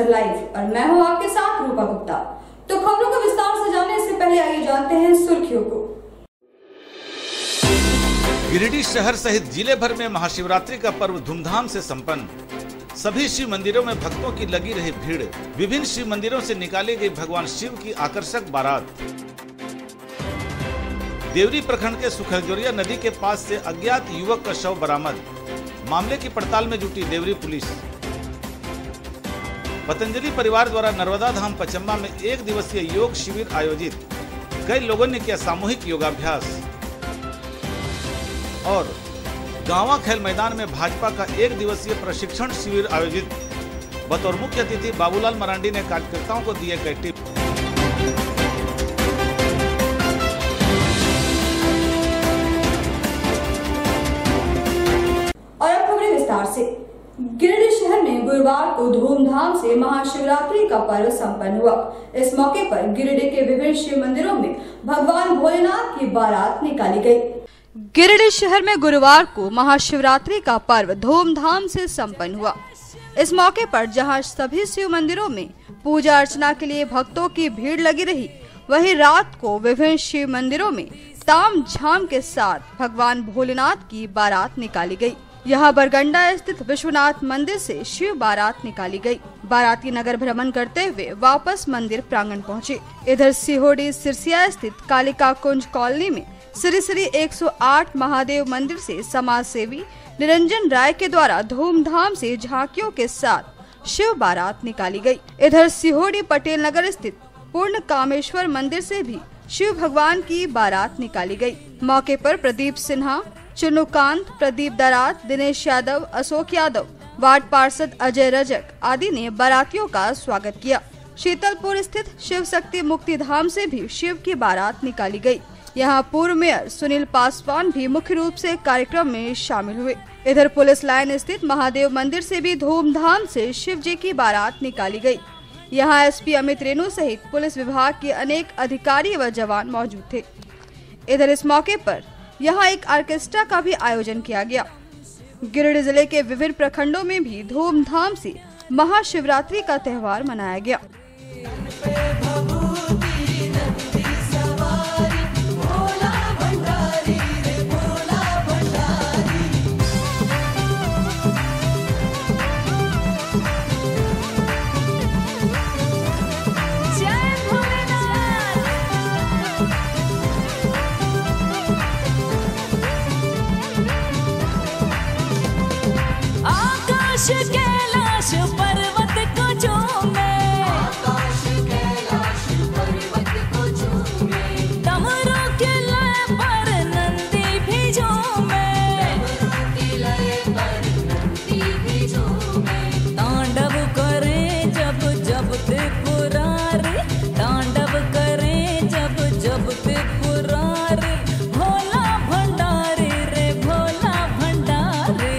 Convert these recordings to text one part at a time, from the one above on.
नजर लाइव और मैं हूं आपके साथ रूपा गुप्ता। तो खबरों को विस्तार से जानने से पहले आइए जानते हैं सुर्खियों को। गिरिडीह शहर सहित जिले भर में महाशिवरात्रि का पर्व धूमधाम से संपन्न। सभी शिव मंदिरों में भक्तों की लगी रही भीड़। विभिन्न शिव मंदिरों से निकाली गई भगवान शिव की आकर्षक बारात। देवरी प्रखंड के सुखरजोरिया नदी के पास से अज्ञात युवक का शव बरामद। मामले की पड़ताल में जुटी देवरी पुलिस। पतंजलि परिवार द्वारा नर्मदा धाम पचम्बा में 1 दिवसीय योग शिविर आयोजित। कई लोगों ने किया सामूहिक योगाभ्यास। और गांवा खेल मैदान में भाजपा का 1 दिवसीय प्रशिक्षण शिविर आयोजित। बतौर मुख्य अतिथि बाबूलाल मरांडी ने कार्यकर्ताओं को दिए कई टिप्स। और अब खबरें विस्तार से। गिरिडीह शहर में गुरुवार को धूमधाम से महाशिवरात्रि का पर्व संपन्न हुआ। इस मौके पर गिरिडीह के विभिन्न शिव मंदिरों में भगवान भोलेनाथ की बारात निकाली गई। गिरिडीह शहर में गुरुवार को महाशिवरात्रि का पर्व धूमधाम से संपन्न हुआ। इस मौके पर जहां सभी शिव मंदिरों में पूजा अर्चना के लिए भक्तों की भीड़ लगी रही, वहीं रात को विभिन्न शिव मंदिरों में ताम झाम के साथ भगवान भोलेनाथ की बारात निकाली गई। यहाँ बरगंडा स्थित विश्वनाथ मंदिर से शिव बारात निकाली गई। बाराती नगर भ्रमण करते हुए वापस मंदिर प्रांगण पहुँचे। इधर सिहोड़ी सिरसिया स्थित कालिका कुंज कॉलोनी में श्री श्री 108 महादेव मंदिर से समाज सेवी निरंजन राय के द्वारा धूमधाम से झांकियों के साथ शिव बारात निकाली गई। इधर सिहोड़ी पटेल नगर स्थित पूर्ण कामेश्वर मंदिर से भी शिव भगवान की बारात निकाली गई। मौके पर प्रदीप सिन्हा, चुनुकांत, प्रदीप दरात, दिनेश यादव, अशोक यादव, वार्ड पार्षद अजय रजक आदि ने बारातियों का स्वागत किया। शीतलपुर स्थित शिव शक्ति मुक्ति धाम से भी शिव की बारात निकाली गई। यहाँ पूर्व मेयर सुनील पासवान भी मुख्य रूप से कार्यक्रम में शामिल हुए। इधर पुलिस लाइन स्थित महादेव मंदिर से भी धूमधाम से शिव जी की बारात निकाली गई। यहाँ एसपी अमित रेणु सहित पुलिस विभाग के अनेक अधिकारी व जवान मौजूद थे। इधर इस मौके पर यहाँ एक ऑर्केस्ट्रा का भी आयोजन किया गया। गिरिडीह जिले के विभिन्न प्रखंडों में भी धूमधाम से महाशिवरात्रि का त्योहार मनाया गया। कैलाश पर्वत को झूमे, आकाश कैलाश पर्वत को झूमे, डमरू के लय पर नंदी भी झूमे, डमरू के लय पर नंदी भी झूमे, तांडव करे जब जब त्रिपुरारी, तांडव करे जब जब त्रिपुरारी, भोला भंडारी रे भोला भंडारी।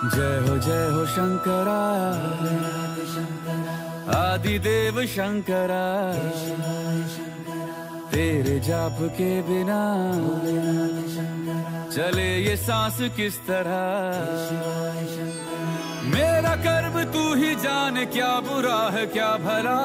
जय हो शंकरा, आदिदेव शंकरा, तेरे जाप के बिना चले ये सांस किस तरह। मेरा कर्म तू ही जाने, क्या बुरा है क्या भला।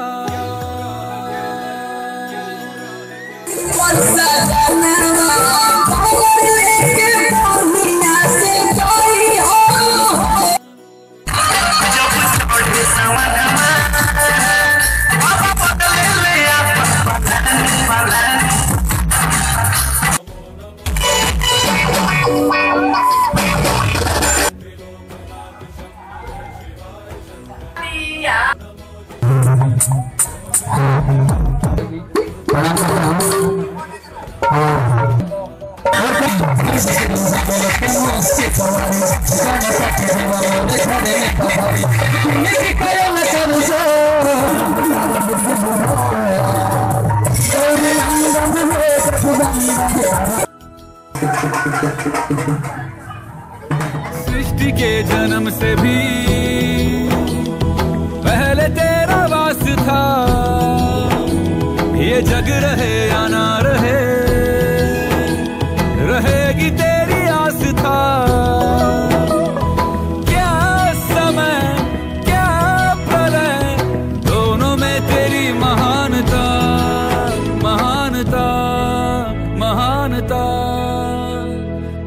सृष्टि के जन्म से भी पहले तेरा वास था। ये जग रहे या ना रहे, रहेगी तेरी आस था। क्या समय क्या प्रलय, दोनों में तेरी महानता, महानता, महानता।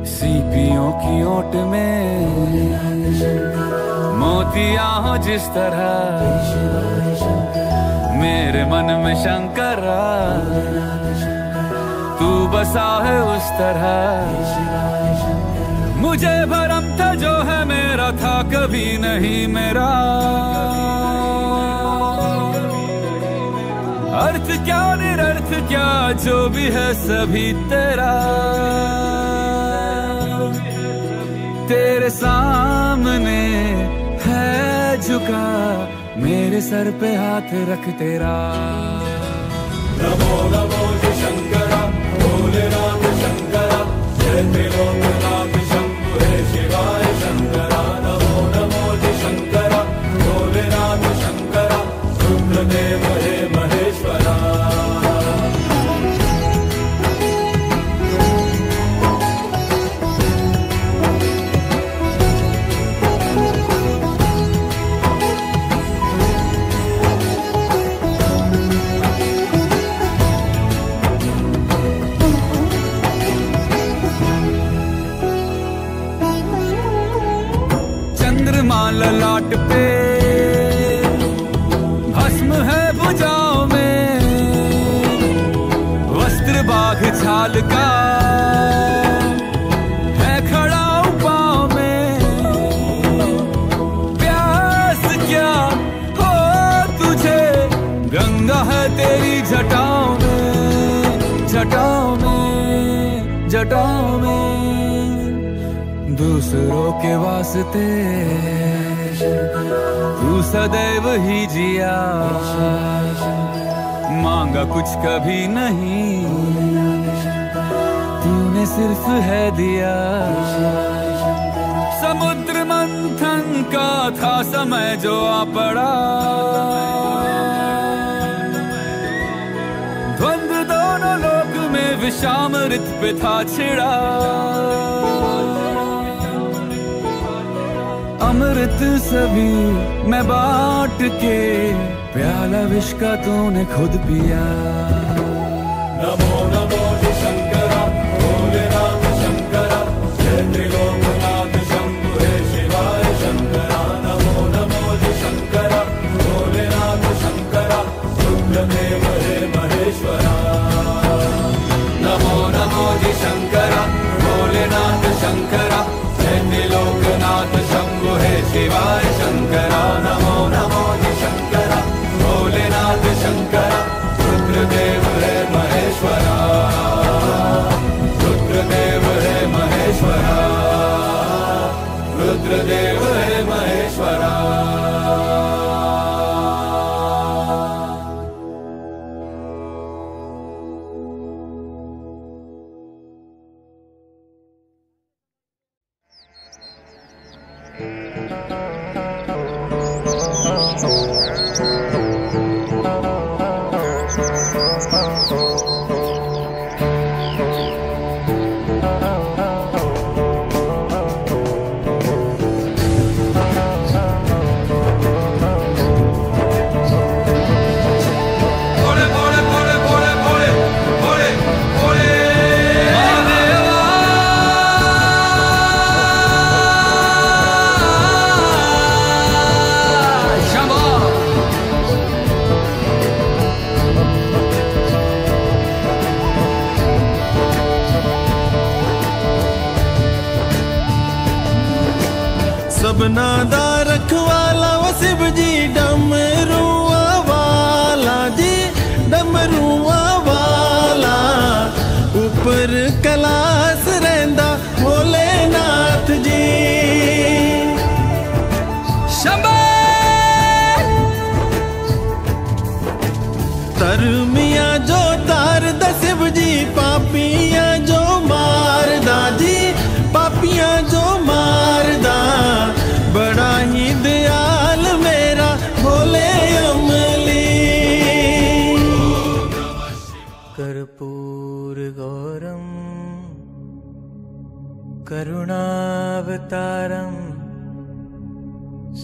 सीपियों की ओट में मोतियां हो जिस तरह, मेरे मन में शंकरा तू बसा है उस तरह। मुझे भरम था जो है मेरा था कभी नहीं मेरा। अर्थ क्या निरर्थ क्या जो भी है सभी तेरा। तेरे सामने है झुका, मेरे सर पे हाथ रख तेरा। नमो नमो शंकरा, भोलेनाथ शंकरा, जय त्रिलोकनाथ शंभु हे शिवाय शंकरा। नमो नमो शंकरा, भोलेनाथ शंकरा, रुद्रदेव हे महेश्वरा। ललाट पे भस्म है भुजाओं में, वस्त्र बाघ छाल का है खड़ा पाँव में। प्यास क्या हो तुझे, गंगा है तेरी जटाओं में, जटाओं में, जटाओं में। दूसरों के वास्ते तू सदैव ही जिया, मांगा कुछ कभी नहीं, तूने सिर्फ है दिया। समुद्र मंथन का था समय जो आ पड़ा, द्वंद्व दोनों लोक में विषामृत पे था छिड़ा। अमृत सभी मैं बांट के, प्याला विष का तूने खुद पिया। नमो नमो शंकरा, भोलेनाथ शंकरा, जय त्रिलोकनाथ शंभु हे शिवाय शंकरा। नमो नमो शंकरा, भोलेनाथ शंकरा, रुद्रदेव हे महेश्वरा। नमो नमो शंकरा, भोलेनाथ शंकरा, जय त्रिलोकनाथ शंभु हे शिवाय शंकरा। नमो नमो शंकरा, भोलेनाथ शंकरा, रुद्रदेव हे महेश्वरा, रुद्रदेव हे महेश्वरा, रुद्रदेव हे महेश्वरा। सबना दा रखवाला वो शिव जी डमरुआ वाला जी डमरुआ वाला ऊपर कैलाश रहिंदा भोलेनाथ जी तरमिया जो तार दा शिव जी पापियां जो मारदा जी पापियां जो मारदा बड़ा ही दयाल मेरा भोले अमली कर्पूर गौरम करुणावतारम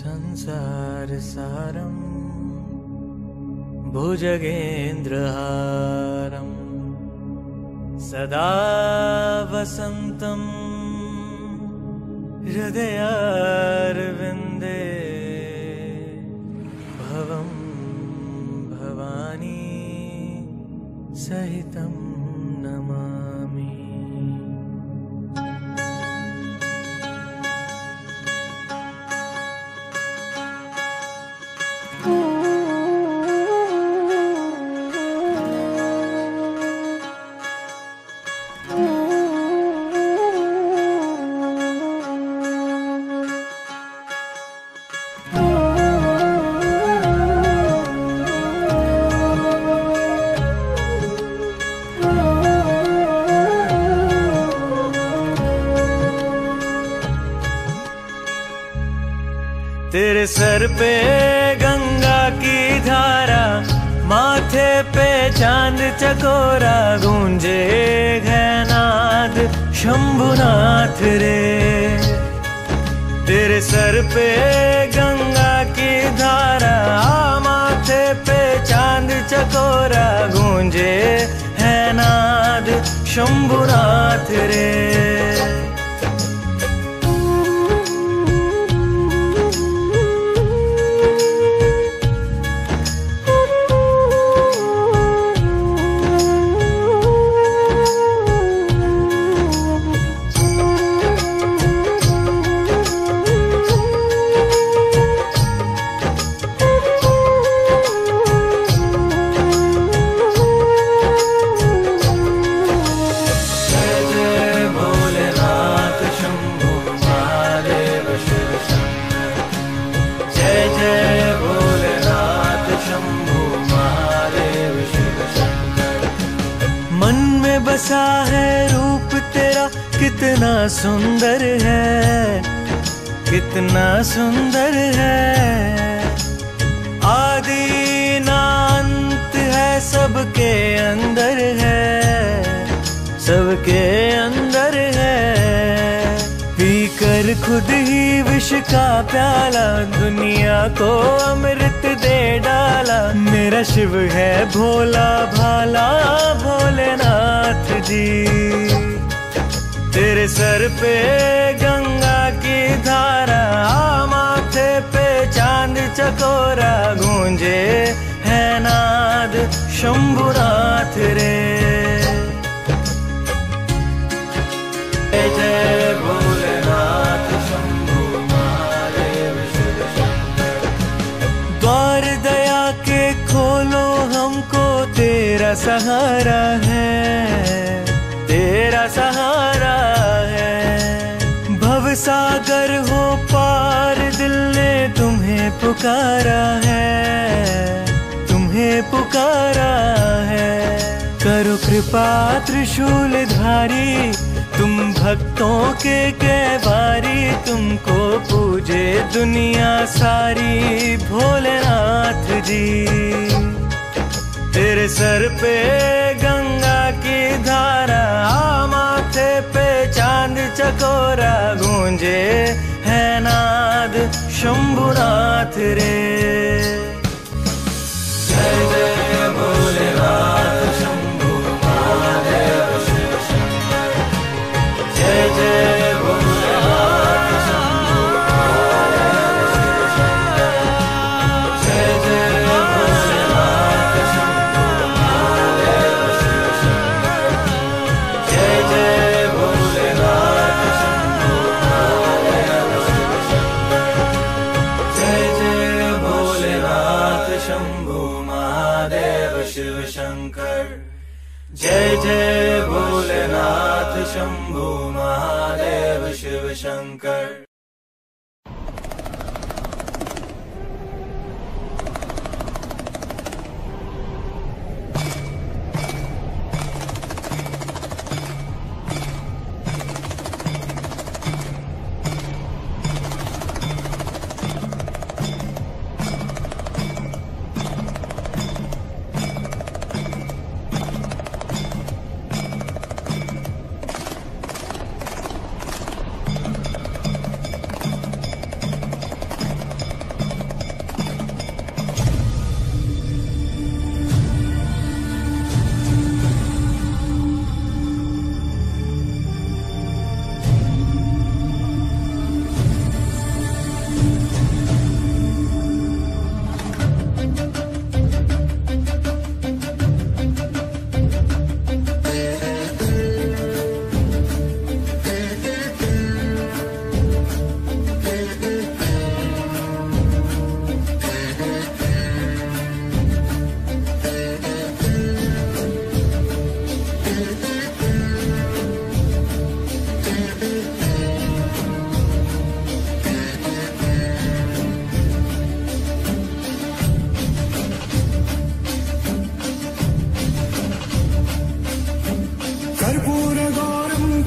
संसार सारम भुजगेन्द्रहारं सदा वसन्तं हृदयारविन्दे भवं भवानी सहितं नमामि। तेरे सर पे गंगा की धारा माथे पे चांद चकोरा गूंजे घनाद शंभुनाथ रे तेरे सर पे गंगा की धारा माथे पे चांद चकोरा गूंजे घनाद शंभुनाथ रे बसा है रूप तेरा कितना सुंदर है कितना सुंदर है आदि ना अंत है सबके अंदर है सबके अंदर है पीकर खुद ही विष का प्याला दुनिया को अमृत दे डाला मेरा शिव है भोला भाला भोलेनाथ जी तेरे सर पे गंगा की धारा माथे पे चांद चकोरा गूंजे है नाद शंभुनाथ रे जय भोलेनाथ शंभु महादेव शिव शंकर द्वार दया के खोलो हमको तेरा सहारा है तेरा सहारा है भव सागर हो पार दिल ने तुम्हें पुकारा है तुम्हें पुकारा है करो कृपा त्रिशूलधारी तुम भक्तों के कहवारी तुमको पूजे दुनिया सारी भोलेनाथ जी तेरे सर पे गंगा की धारा माथे पे चांद चकोरा गूंजे है नाद शंभुनाथ रे जय जय भोलेनाथ शंभु महादेव शिव शंकर जय जय भोलेनाथ शंभु महादेव शिव शंकर जय जय भोलेनाथ शंभु महादेव शिव शंकर जय जय भोलेनाथ शंभु महादेव शिव शंकर जय जय भोलेनाथ शंभो महादेव शिव शंकर।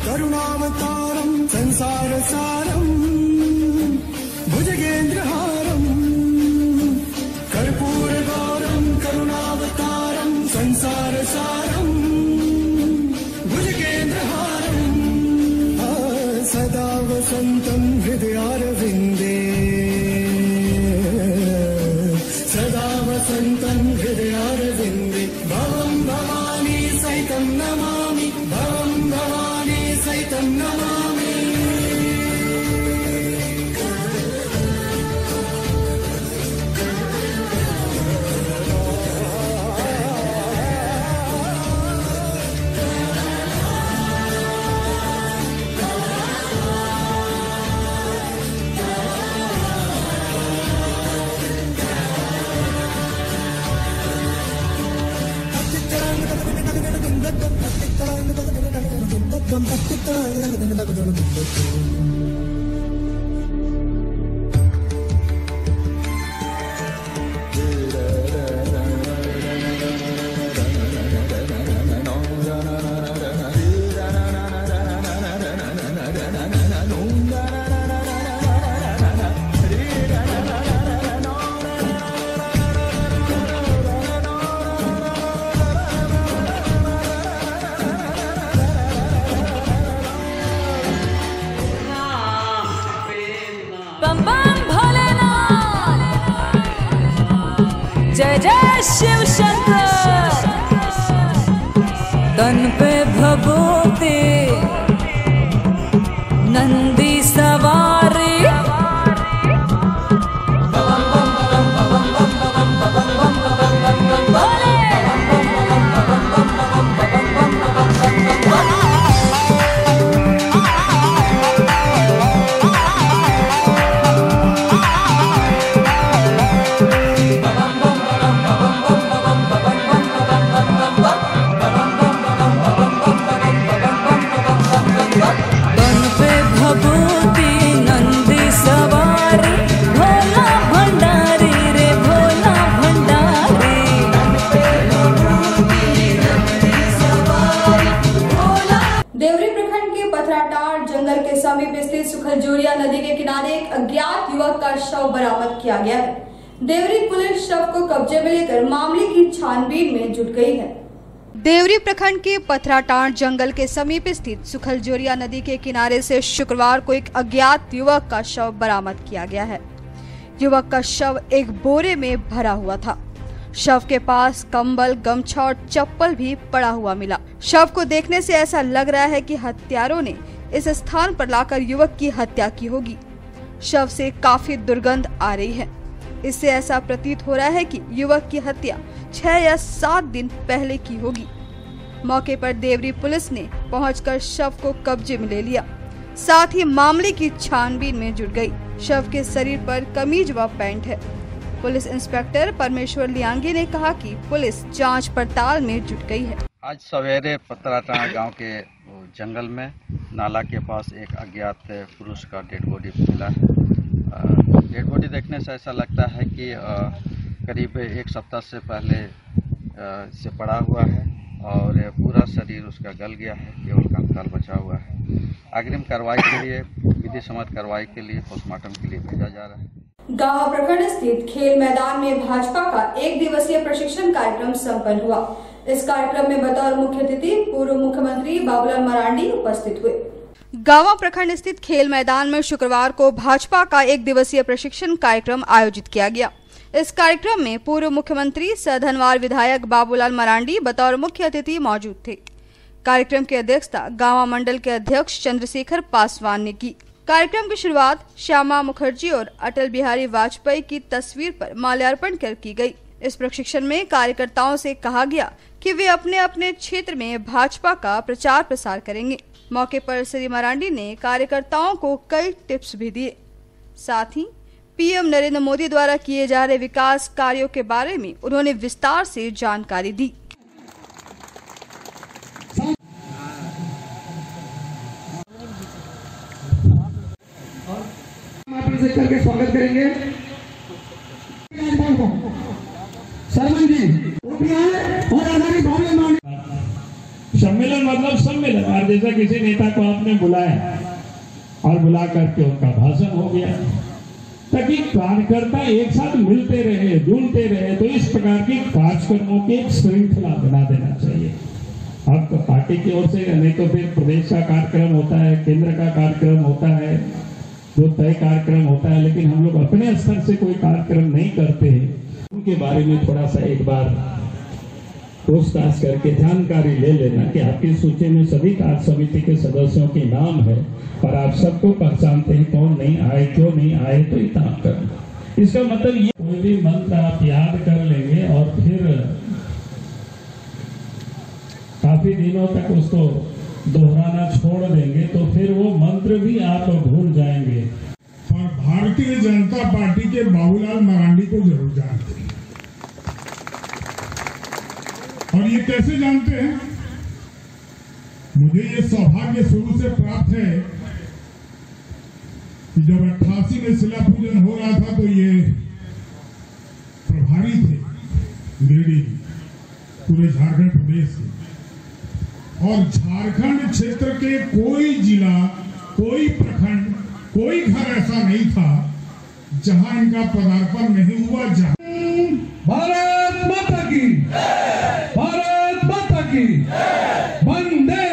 करुणावतारं संसारसारं भुजगेन्द्रहारं कर्पूरगौरं करुणावतारं संसारसारं भुजगेन्द्रहारं सदा वसन्तं हृदयारविन्दे सदा वसन्तं हृदयारविन्दे भवं भवानी सहितं नमामि भवं भवानी सहितं नमामि। बम बम भोलेनाथ, जय जय शिव शंकर। तन पे भभूति नंदी सवारी, जंगल के समीप स्थित सुखलजोरिया नदी के किनारे एक अज्ञात युवक का शव बरामद किया गया है। देवरी पुलिस शव को कब्जे में लेकर मामले की छानबीन में जुट गई है। देवरी प्रखंड के पथराटांड जंगल के समीप स्थित सुखलजोरिया नदी के किनारे से शुक्रवार को एक अज्ञात युवक का शव बरामद किया गया है। युवक का शव एक बोरे में भरा हुआ था। शव के पास कंबल, गमछा और चप्पल भी पड़ा हुआ मिला। शव को देखने से ऐसा लग रहा है कि हत्यारों ने इस स्थान पर लाकर युवक की हत्या की होगी। शव से काफी दुर्गंध आ रही है। इससे ऐसा प्रतीत हो रहा है कि युवक की हत्या 6 या 7 दिन पहले की होगी। मौके पर देवरी पुलिस ने पहुंचकर शव को कब्जे में ले लिया, साथ ही मामले की छानबीन में जुट गई। शव के शरीर पर कमीज व पैंट है। पुलिस इंस्पेक्टर परमेश्वर लियांगे ने कहा कि पुलिस जांच पड़ताल में जुट गई है। आज सवेरे पतराटाना गांव के जंगल में नाला के पास एक अज्ञात पुरुष का डेड बॉडी मिला है। डेड बॉडी देखने से ऐसा लगता है कि करीब एक सप्ताह से पहले से पड़ा हुआ है और पूरा शरीर उसका गल गया है, केवल कंकाल बचा हुआ है। अग्रिम कार्रवाई के लिए, विधि सम्मत कार्रवाई के लिए पोस्टमार्टम के लिए भेजा जा रहा है। गांव प्रखंड स्थित खेल मैदान में भाजपा का 1 दिवसीय प्रशिक्षण कार्यक्रम संपन्न हुआ। इस कार्यक्रम में बतौर मुख्य अतिथि पूर्व मुख्यमंत्री बाबूलाल मरांडी उपस्थित हुए। गांव प्रखंड स्थित खेल मैदान में शुक्रवार को भाजपा का 1 दिवसीय प्रशिक्षण कार्यक्रम आयोजित किया गया। इस कार्यक्रम में पूर्व मुख्यमंत्री सह धनवार विधायक बाबूलाल मरांडी बतौर मुख्य अतिथि मौजूद थे। कार्यक्रम की अध्यक्षता गांव मंडल के अध्यक्ष चंद्रशेखर पासवान ने की। कार्यक्रम की शुरुआत श्यामा मुखर्जी और अटल बिहारी वाजपेयी की तस्वीर पर माल्यार्पण कर की गई। इस प्रशिक्षण में कार्यकर्ताओं से कहा गया कि वे अपने अपने क्षेत्र में भाजपा का प्रचार प्रसार करेंगे। मौके पर श्री मरांडी ने कार्यकर्ताओं को कई टिप्स भी दिए। साथ ही पीएम नरेंद्र मोदी द्वारा किए जा रहे विकास कार्यों के बारे में उन्होंने विस्तार से जानकारी दी। करके स्वागत करेंगे सरमन जी और सम्मेलन मतलब सम्मेलन, और जैसा किसी नेता को आपने बुलाया और बुला करके उनका भाषण हो गया, ताकि कार्यकर्ता एक साथ मिलते रहे, जुड़ते रहे। तो इस प्रकार की कार्यक्रमों की एक श्रृंखला बना देना चाहिए। अब तो पार्टी की ओर से, नहीं तो फिर प्रदेश का कार्यक्रम होता है, केंद्र का कार्यक्रम होता है, जो तय कार्यक्रम होता है, लेकिन हम लोग अपने स्तर से कोई कार्यक्रम नहीं करते हैं। उनके बारे में थोड़ा सा एक बार पूछताछ करके जानकारी ले लेना कि आपकी सूची में सभी कार्य समिति के सदस्यों के नाम है और आप सबको पहचानते हैं, कौन नहीं आए, क्यों नहीं आए, तो इतना कर। इसका मतलब ये कोई भी मंत्र आप याद कर लेंगे और फिर काफी दिनों तक उसको दोहराना छोड़ देंगे तो फिर वो मंत्र भी आप भूल जाएंगे। और भारतीय जनता पार्टी के बाबूलाल मरांडी को जरूर जानते हैं। और ये कैसे जानते हैं? मुझे ये सौभाग्य शुरू से प्राप्त है कि जब 88 में शिला पूजन हो रहा था तो ये प्रभारी थे गिरिडीह पूरे झारखंड प्रदेश के, और झारखंड क्षेत्र के कोई जिला, कोई प्रखंड, कोई घर ऐसा नहीं था जहां इनका पदार्पण नहीं हुआ। भारत माता की, भारत माता की, वंदे।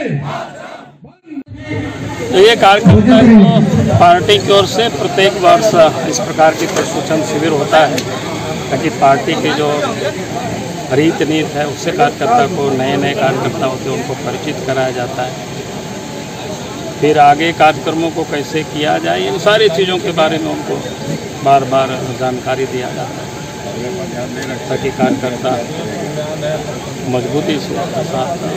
तो ये कार्यक्रम पार्टी की ओर से प्रत्येक वर्ष इस प्रकार की प्रशिक्षण शिविर होता है, ताकि पार्टी के जो रीत नीत है उससे कार्यकर्ता को, नए नए कार्यकर्ता होते हैं उनको परिचित कराया जाता है। फिर आगे कार्यक्रमों को कैसे किया जाए, इन सारी चीज़ों के बारे में उनको बार बार जानकारी दिया जाता है, ताकि कार्यकर्ता मजबूती से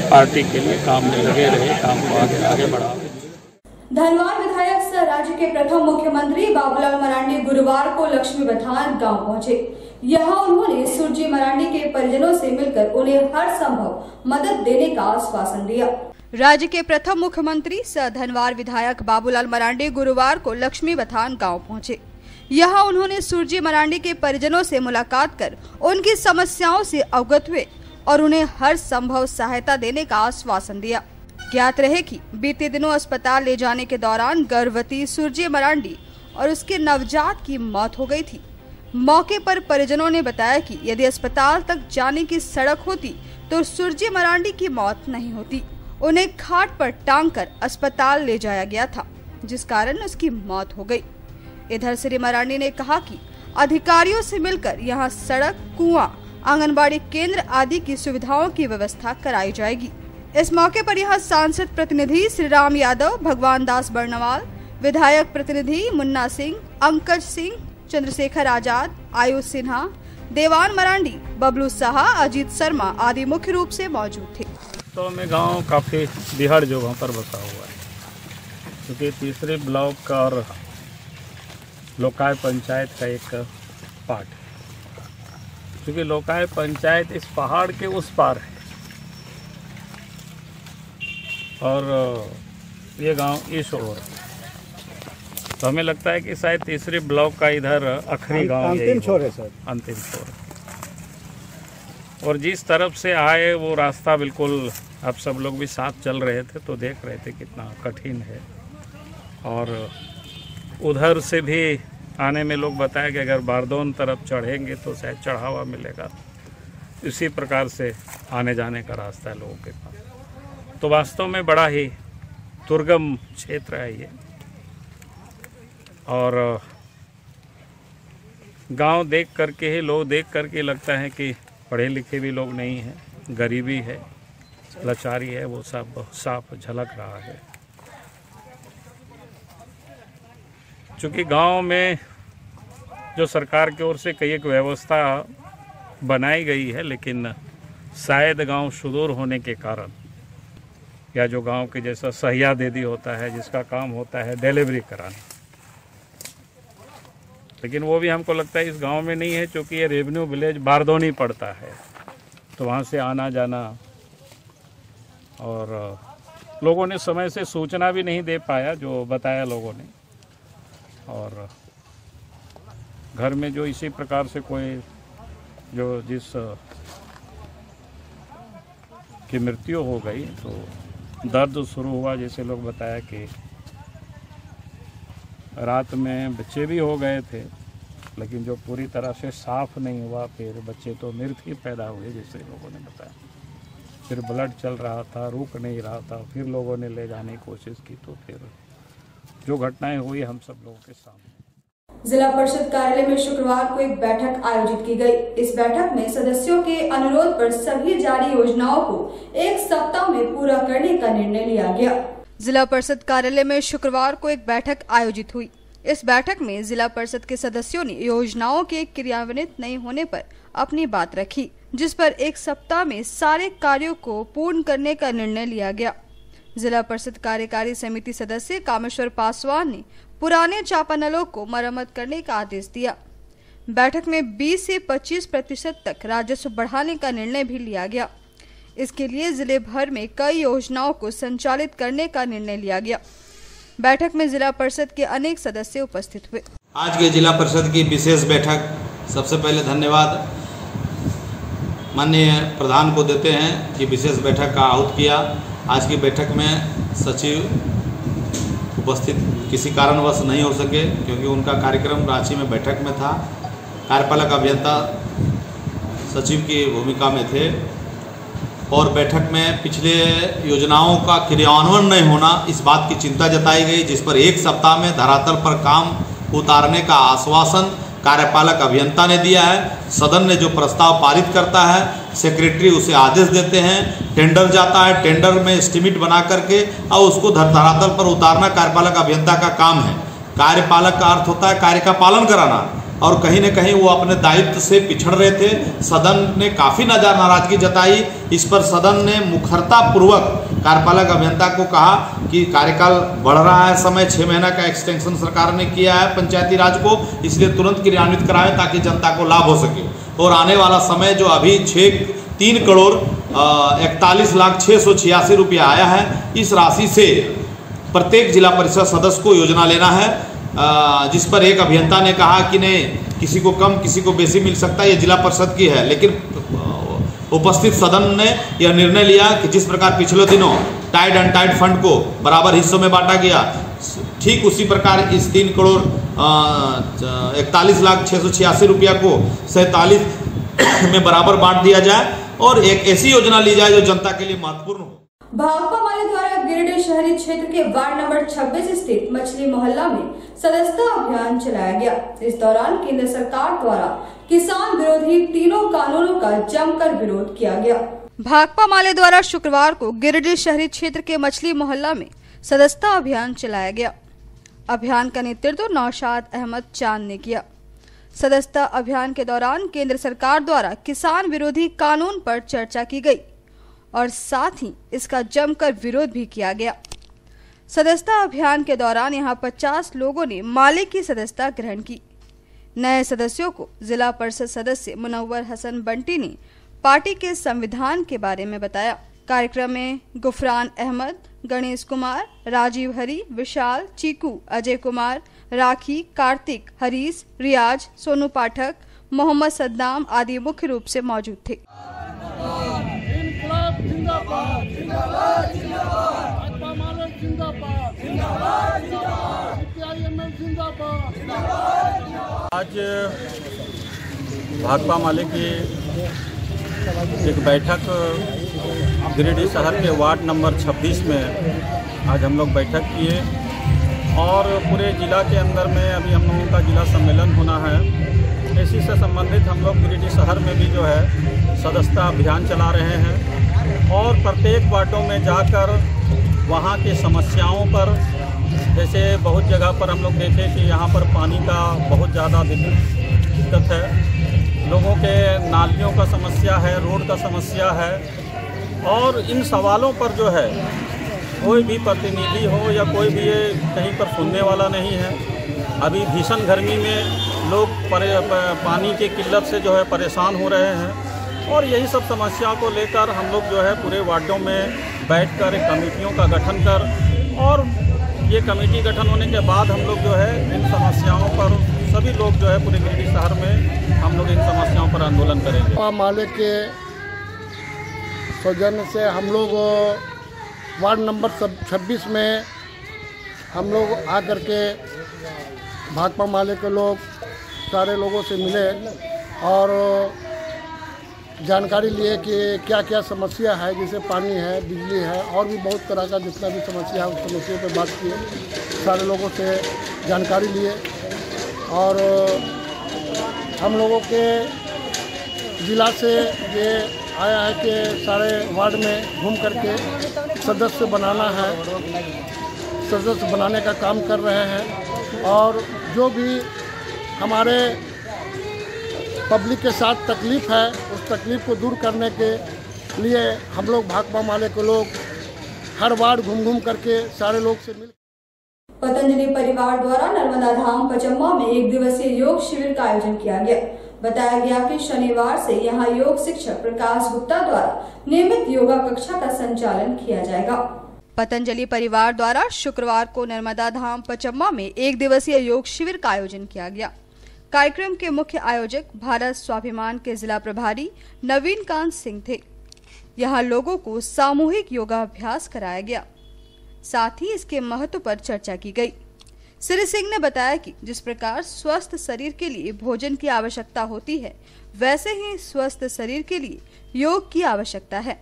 पार्टी के लिए काम में लगे रहे, काम को आगे बढ़ावे। धनवार विधायक सह राज्य के प्रथम मुख्यमंत्री बाबूलाल मरांडी गुरुवार को लक्ष्मी बथान गांव पहुंचे। यहां उन्होंने सुरजी मरांडी के परिजनों से मिलकर उन्हें हर संभव मदद देने का आश्वासन दिया। राज्य के प्रथम मुख्यमंत्री सह धनवार विधायक बाबूलाल मरांडी गुरुवार को लक्ष्मी बथान गांव पहुंचे। यहां उन्होंने सुरजी मरांडी के परिजनों से मुलाकात कर उनकी समस्याओं से अवगत हुए और उन्हें हर संभव सहायता देने का आश्वासन दिया। ज्ञात रहे कि बीते दिनों अस्पताल ले जाने के दौरान गर्भवती सुरजी मरांडी और उसके नवजात की मौत हो गई थी। मौके पर परिजनों ने बताया कि यदि अस्पताल तक जाने की सड़क होती तो सुरजी मरांडी की मौत नहीं होती। उन्हें खाट पर टांगकर अस्पताल ले जाया गया था, जिस कारण उसकी मौत हो गई। इधर श्री मरांडी ने कहा कि अधिकारियों से मिलकर यहां सड़क, कुआं, आंगनबाड़ी केंद्र आदि की सुविधाओं की व्यवस्था कराई जाएगी। इस मौके पर यहां सांसद प्रतिनिधि श्री राम यादव, भगवान दास बर्नवाल, विधायक प्रतिनिधि मुन्ना सिंह, अंकज सिंह, चंद्रशेखर आजाद, आयुष सिन्हा, देवान मरांडी, बबलू साहा, अजीत शर्मा आदि मुख्य रूप से मौजूद थे। तो में गांव काफ़ी बिहाड़ जगहों पर बसा हुआ है, क्योंकि तीसरे ब्लॉक का और लोकाय पंचायत का एक पार्ट है। क्योंकि लोकाय पंचायत इस पहाड़ के उस पार है और ये गांव इस ओर। तो हमें लगता है कि शायद तीसरे ब्लॉक का इधर आखिरी गांव अंतिम छोर है सर, अंतिम छोर। और जिस तरफ से आए वो रास्ता बिल्कुल, आप सब लोग भी साथ चल रहे थे तो देख रहे थे कितना कठिन है। और उधर से भी आने में लोग बताया कि अगर बारदौन तरफ चढ़ेंगे तो शायद चढ़ावा मिलेगा। इसी प्रकार से आने जाने का रास्ता है लोगों के पास। तो वास्तव में बड़ा ही दुर्गम क्षेत्र है ये। और गांव देख करके ही, लोग देख करके लगता है कि पढ़े लिखे भी लोग नहीं हैं, गरीबी है, लाचारी है, वो सब साफ झलक रहा है। चूँकि गांव में जो सरकार की ओर से कई एक व्यवस्था बनाई गई है, लेकिन शायद गांव सुदूर होने के कारण, या जो गांव के जैसा सहिया दीदी होता है जिसका काम होता है डिलीवरी कराना, लेकिन वो भी हमको लगता है इस गांव में नहीं है, क्योंकि ये रेवेन्यू विलेज बारदौनी पड़ता है। तो वहाँ से आना जाना, और लोगों ने समय से सूचना भी नहीं दे पाया जो बताया लोगों ने। और घर में जो इसी प्रकार से कोई जो जिस की मृत्यु हो गई तो दर्द शुरू हुआ। जैसे लोग बताया कि रात में बच्चे भी हो गए थे, लेकिन जो पूरी तरह से साफ नहीं हुआ, फिर बच्चे तो मृत ही पैदा हुए जैसे लोगों ने बताया। फिर ब्लड चल रहा था, रुक नहीं रहा था, फिर लोगों ने ले जाने की कोशिश की, तो फिर जो घटनाएं हुई हम सब लोगों के सामने। जिला परिषद कार्यालय में शुक्रवार को एक बैठक आयोजित की गई। इस बैठक में सदस्यों के अनुरोध पर सभी जारी योजनाओं को एक सप्ताह में पूरा करने का निर्णय लिया गया। जिला परिषद कार्यालय में शुक्रवार को एक बैठक आयोजित हुई। इस बैठक में जिला परिषद के सदस्यों ने योजनाओं के क्रियान्वित नहीं होने पर अपनी बात रखी, जिस पर एक सप्ताह में सारे कार्यों को पूर्ण करने का निर्णय लिया गया। जिला परिषद कार्यकारी समिति सदस्य कामेश्वर पासवान ने पुराने चापानलों को मरम्मत करने का आदेश दिया। बैठक में 20 से 25% तक राजस्व बढ़ाने का निर्णय भी लिया गया। इसके लिए जिले भर में कई योजनाओं को संचालित करने का निर्णय लिया गया। बैठक में जिला परिषद के अनेक सदस्य उपस्थित हुए। आज के जिला परिषद की विशेष बैठक, सबसे पहले धन्यवाद माननीय प्रधान को देते हैं कि विशेष बैठक का आहूत किया। आज की बैठक में सचिव उपस्थित किसी कारणवश नहीं हो सके, क्योंकि उनका कार्यक्रम रांची में बैठक में था। कार्यपालक अभियंता सचिव की भूमिका में थे और बैठक में पिछले योजनाओं का क्रियान्वयन नहीं होना, इस बात की चिंता जताई गई, जिस पर एक सप्ताह में धरातल पर काम उतारने का आश्वासन कार्यपालक अभियंता ने दिया है। सदन ने जो प्रस्ताव पारित करता है, सेक्रेटरी उसे आदेश देते हैं, टेंडर जाता है, टेंडर में एस्टीमेट बना करके और उसको धरातल पर उतारना कार्यपालक अभियंता का काम है। कार्यपालक का अर्थ होता है कार्य का पालन कराना, और कहीं न कहीं वो अपने दायित्व से पिछड़ रहे थे। सदन ने काफ़ी नाराजगी जताई। इस पर सदन ने मुखरता पूर्वक कार्यपालक अभियंता को कहा कि कार्यकाल बढ़ रहा है, समय 6 महीना का एक्सटेंशन सरकार ने किया है पंचायती राज को, इसलिए तुरंत क्रियान्वित कराएं ताकि जनता को लाभ हो सके। और आने वाला समय जो अभी 3 करोड़ 41,686 रुपया आया है, इस राशि से प्रत्येक जिला परिषद सदस्य को योजना लेना है, जिस पर एक अभियंता ने कहा कि नहीं, किसी को कम किसी को बेसी मिल सकता है, ये जिला परिषद की है। लेकिन उपस्थित सदन ने यह निर्णय लिया कि जिस प्रकार पिछले दिनों टाइड एंड टाइड फंड को बराबर हिस्सों में बांटा गया, ठीक उसी प्रकार इस 3 करोड़ 41,686 रुपया को 47 में बराबर बांट दिया जाए और एक ऐसी योजना ली जाए जो जनता के लिए महत्वपूर्ण हो। भाकपा माले द्वारा गिरिडीह शहरी क्षेत्र के वार्ड नंबर 26 स्थित मछली मोहल्ला में सदस्यता अभियान चलाया गया। इस दौरान केंद्र सरकार द्वारा किसान विरोधी तीनों कानूनों का जमकर विरोध किया गया। भाकपा माले द्वारा शुक्रवार को गिरिडीह शहरी क्षेत्र के मछली मोहल्ला में सदस्यता अभियान चलाया गया। अभियान का नेतृत्व नौशाद अहमद चांद ने किया। सदस्यता अभियान के दौरान केंद्र सरकार द्वारा किसान विरोधी कानून पर चर्चा की गई और साथ ही इसका जमकर विरोध भी किया गया। सदस्यता अभियान के दौरान यहां 50 लोगों ने माले की सदस्यता ग्रहण की। नए सदस्यों को जिला परिषद सदस्य मुनव्वर हसन बंटी ने पार्टी के संविधान के बारे में बताया। कार्यक्रम में गुफरान अहमद, गणेश कुमार, राजीव हरी, विशाल, चीकू, अजय कुमार, राखी, कार्तिक, हरीश, रियाज, सोनू पाठक, मोहम्मद सद्दाम आदि मुख्य रूप से मौजूद थे। आज भाकपा माले की एक बैठक गिरिडीह शहर के वार्ड नंबर 26 में आज हम लोग बैठक किए और पूरे ज़िला के अंदर में अभी हम लोगों का जिला सम्मेलन होना है। इसी से संबंधित हम लोग गिरिडीह शहर में भी जो है सदस्यता अभियान चला रहे हैं और प्रत्येक वार्डों में जाकर वहाँ की समस्याओं पर, जैसे बहुत जगह पर हम लोग देखे कि यहाँ पर पानी का बहुत ज़्यादा दिक्कत है, लोगों के नालियों का समस्या है, रोड का समस्या है और इन सवालों पर जो है कोई भी प्रतिनिधि हो या कोई भी ये कहीं पर सुनने वाला नहीं है। अभी भीषण गर्मी में लोग पानी की किल्लत से जो है परेशान हो रहे हैं और यही सब समस्या को लेकर हम लोग जो है पूरे वार्डों में बैठकर कमेटियों का गठन कर और ये कमेटी गठन होने के बाद हम लोग जो है इन समस्याओं पर सभी लोग जो है पूरे गिरिडीह शहर में हम लोग इन समस्याओं पर आंदोलन करेंगे। भाकपा माले के सौजन्य से हम लोग वार्ड नंबर 26 में हम लोग आकर के भाकपा माले के लोग सारे लोगों से मिले और जानकारी लिए कि क्या क्या समस्या है, जैसे पानी है, बिजली है और भी बहुत तरह का जितना भी समस्या है उस समस्या पर बात किए, सारे लोगों से जानकारी लिए और हम लोगों के ज़िला से ये आया है कि सारे वार्ड में घूम करके सदस्य बनाना है, सदस्य बनाने का काम कर रहे हैं और जो भी हमारे पब्लिक के साथ तकलीफ़ है उस तकलीफ़ को दूर करने के लिए हम लोग भाकपा माले के लोग हर वार्ड घूम करके सारे लोग से मिल। पतंजलि परिवार द्वारा नर्मदा धाम पचम्मा में एक दिवसीय योग शिविर का आयोजन किया गया। बताया गया कि शनिवार से यहां योग शिक्षक प्रकाश गुप्ता द्वारा नियमित योगा कक्षा का संचालन किया जाएगा। पतंजलि परिवार द्वारा शुक्रवार को नर्मदा धाम पचम्मा में एक दिवसीय योग शिविर का आयोजन किया गया। कार्यक्रम के मुख्य आयोजक भारत स्वाभिमान के जिला प्रभारी नवीन कांत सिंह थे। यहां लोगों को सामूहिक योगाभ्यास कराया गया, साथ ही इसके महत्व पर चर्चा की गई। श्री सिंह ने बताया कि जिस प्रकार स्वस्थ शरीर के लिए भोजन की आवश्यकता होती है, वैसे ही स्वस्थ शरीर के लिए योग की आवश्यकता है।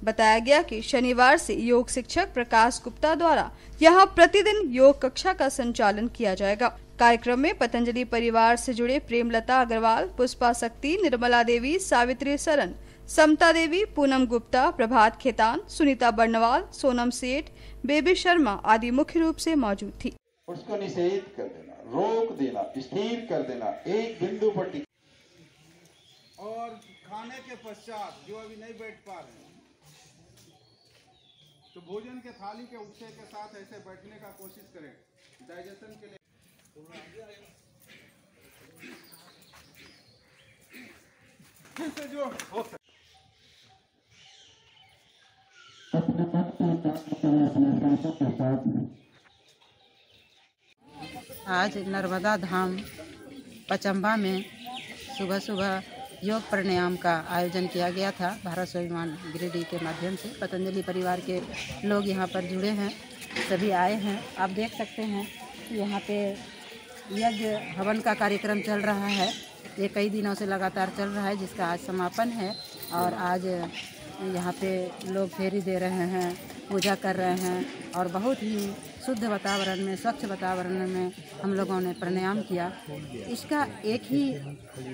बताया गया कि शनिवार से योग शिक्षक प्रकाश गुप्ता द्वारा यहां प्रतिदिन योग कक्षा का संचालन किया जाएगा। कार्यक्रम में पतंजलि परिवार से जुड़े प्रेमलता अग्रवाल, पुष्पा शक्ति, निर्मला देवी, सावित्री सरन, समता देवी, पूनम गुप्ता, प्रभात खेतान, सुनीता बर्नवाल, सोनम सेठ, बेबी शर्मा आदि मुख्य रूप से मौजूद थी। उसको निषेध कर देना, रोक देना, स्थिर कर देना, एक बिंदु पर टिक और खाने के पश्चात जो अभी नहीं बैठ पा रहे हैं तो भोजन के थाली के उत्से के साथ ऐसे बैठने का कोशिश करें डाइजेशन के लिए। फिर से जो हो आज नर्मदा धाम पचम्बा में सुबह सुबह योग प्राणायाम का आयोजन किया गया था। भारत स्वाभिमान गिरिडीह के माध्यम से पतंजलि परिवार के लोग यहाँ पर जुड़े हैं, सभी आए हैं। आप देख सकते हैं यहाँ पे यज्ञ हवन का कार्यक्रम चल रहा है। ये कई दिनों से लगातार चल रहा है, जिसका आज समापन है और आज यहाँ पे लोग फेरी दे रहे हैं, पूजा कर रहे हैं और बहुत ही शुद्ध वातावरण में, स्वच्छ वातावरण में हम लोगों ने प्राणायाम किया। इसका एक ही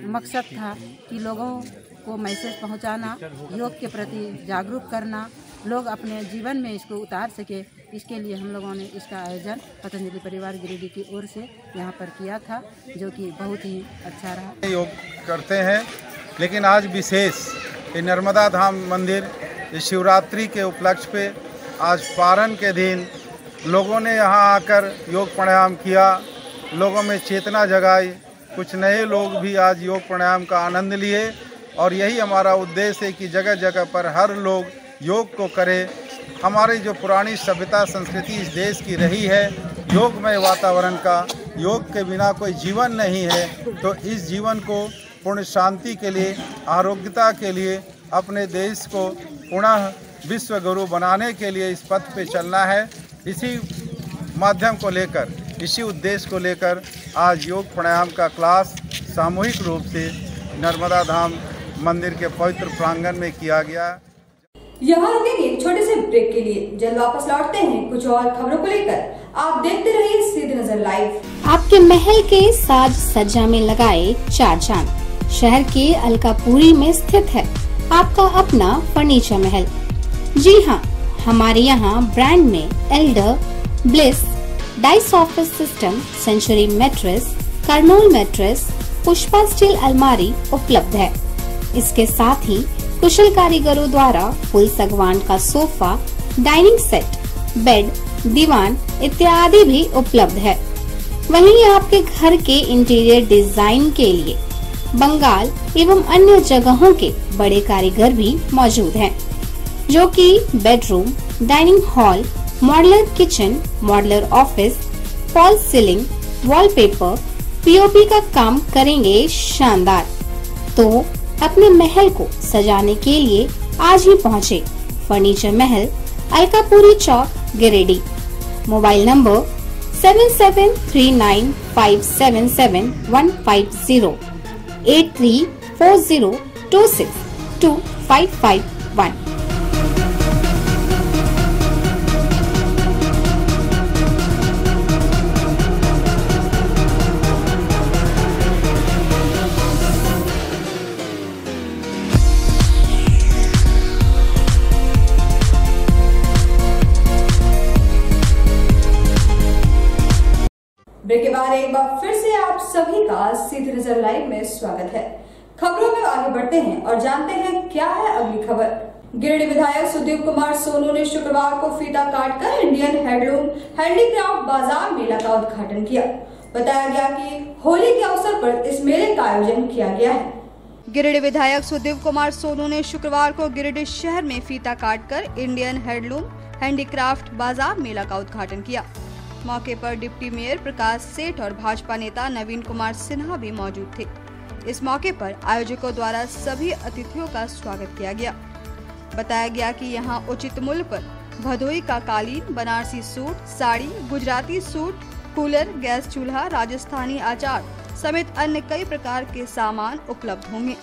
मकसद था कि लोगों को मैसेज पहुंचाना, योग के प्रति जागरूक करना, लोग अपने जीवन में इसको उतार सके। इसके लिए हम लोगों ने इसका आयोजन पतंजलि परिवार गिरिडीह की ओर से यहाँ पर किया था, जो कि बहुत ही अच्छा रहा। योग करते हैं, लेकिन आज विशेष नर्मदा धाम मंदिर शिवरात्रि के उपलक्ष्य पे आज पारण के दिन लोगों ने यहाँ आकर योग प्राणायाम किया, लोगों में चेतना जगाई। कुछ नए लोग भी आज योग प्राणायाम का आनंद लिए और यही हमारा उद्देश्य है कि जगह जगह पर हर लोग योग को करे हमारी जो पुरानी सभ्यता संस्कृति इस देश की रही है, योगमय वातावरण का, योग के बिना कोई जीवन नहीं है, तो इस जीवन को पूर्ण शांति के लिए, आरोग्यता के लिए, अपने देश को पुनः विश्व गुरु बनाने के लिए इस पथ पे चलना है। इसी माध्यम को लेकर, इसी उद्देश्य को लेकर आज योग प्राणायाम का क्लास सामूहिक रूप से नर्मदा धाम मंदिर के पवित्र प्रांगण में किया गया। यहाँ रुकेंगे एक छोटे से ब्रेक के लिए, जल्द वापस लौटते हैं कुछ और खबरों को लेकर। आप देखते रहिए सीधी नजर लाइव। आपके महल के साज सज्जा में लगाए चार चांद। शहर के अलकापुरी में स्थित है आपका अपना फर्नीचर महल। जी हाँ, हमारे यहाँ ब्रांड में Elder, Bliss, Dice office system, century mattress, Kurnool mattress, Pushpa steel अलमारी उपलब्ध है। इसके साथ ही कुशल कारीगरों द्वारा फुल सागवान का सोफा, डाइनिंग सेट, बेड, दीवान इत्यादि भी उपलब्ध है। वहीं आपके घर के इंटीरियर डिजाइन के लिए बंगाल एवं अन्य जगहों के बड़े कारीगर भी मौजूद हैं, जो कि bedroom, dining hall, modular kitchen, modular office, fall ceiling, wallpaper, POP का काम करेंगे शानदार। तो अपने महल को सजाने के लिए आज ही पहुँचे furniture Mahal, Alkapuri Chowk, Giridih. Mobile number 7739577150, 8340262551। Break के बाद एक बार फिर से आप सभी का सीधी नजर लाइव में स्वागत है। खबरों में आगे बढ़ते हैं और जानते हैं क्या है अगली खबर। गिरिडीह विधायक सुदीप कुमार सोनू ने शुक्रवार को फीता काटकर इंडियन हैंडलूम हैंडीक्राफ्ट बाजार मेला का उद्घाटन किया। बताया गया कि होली के अवसर पर इस मेले का आयोजन किया गया है। गिरिडीह विधायक सुदीप कुमार सोनू ने शुक्रवार को गिरिडीह शहर में फीता काटकर इंडियन हैंडलूम हैंडीक्राफ्ट बाजार मेला का उद्घाटन किया। मौके पर डिप्टी मेयर प्रकाश सेठ और भाजपा नेता नवीन कुमार सिन्हा भी मौजूद थे। इस मौके पर आयोजकों द्वारा सभी अतिथियों का स्वागत किया गया। बताया गया कि यहां उचित मूल्य पर भदोई का कालीन, Banarasi suit, sari, Gujarati suit, cooler, gas चूल्हा, राजस्थानी अचार समेत अन्य कई प्रकार के सामान उपलब्ध होंगे।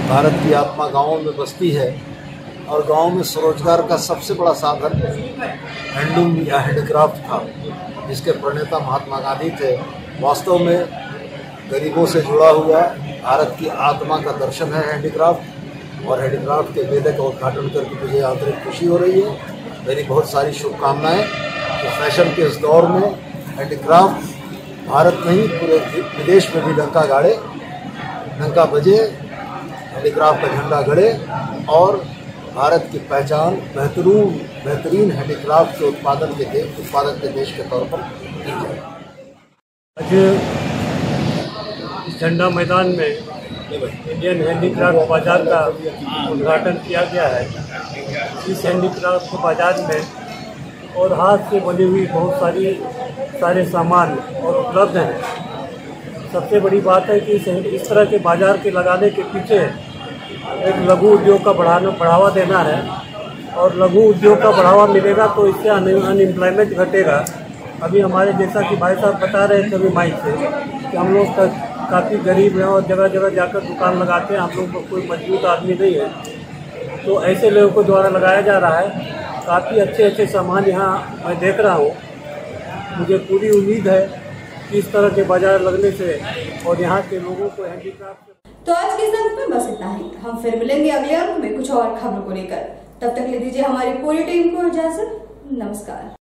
भारत की आत्मा गांवों में बसती है और गांव में स्वरोजगार का सबसे बड़ा साधन हैंडलूम या हैंडीक्राफ्ट था, जिसके प्रणेता महात्मा गांधी थे। वास्तव में गरीबों से जुड़ा हुआ भारत की आत्मा का दर्शन है हैंडीक्राफ्ट, और हैंडीक्राफ्ट के मेले का उद्घाटन करके मुझे आंतरिक खुशी हो रही है। मेरी बहुत सारी शुभकामनाएं कि फैशन के इस दौर में हैंडीक्राफ्ट भारत नहीं पूरे विदेश में भी डंका गाड़े, डंका बजे, हैंडीक्राफ्ट का झंडा गड़े और भारत की पहचान बेहतरीन हैंडीक्राफ्ट के उत्पादक के देश के तौर पर की जाए। आज इस झंडा मैदान में इंडियन हैंडीक्राफ्ट बाजार का उद्घाटन किया गया है। इस हैंडीक्राफ्ट बाजार में और हाथ से बनी हुई बहुत सारे सामान और उपलब्ध हैं। सबसे बड़ी बात है कि इस तरह के बाजार के लगाने के पीछे एक लघु उद्योग का बढ़ावा देना है। और लघु उद्योग का बढ़ावा मिलेगा तो इससे अनएम्प्लॉयमेंट घटेगा। अभी हमारे जैसा कि भाई साहब बता रहे थे अभी माइक से कि हम लोग काफ़ी गरीब हैं और जगह जगह जाकर दुकान लगाते हैं, हम लोग को कोई मजबूत आदमी नहीं है, तो ऐसे लोगों को द्वारा लगाया जा रहा है। काफ़ी अच्छे अच्छे सामान यहाँ मैं देख रहा हूँ। मुझे पूरी उम्मीद है कि इस तरह के बाजार लगने से और यहाँ के लोगों को हैंडीक्राफ्ट। तो आज के इस अंक में बस इतना ही। हम फिर मिलेंगे अगले अंक में कुछ और खबरों को लेकर। तब तक ले दीजिए हमारी पूरी टीम को इजाजत। नमस्कार।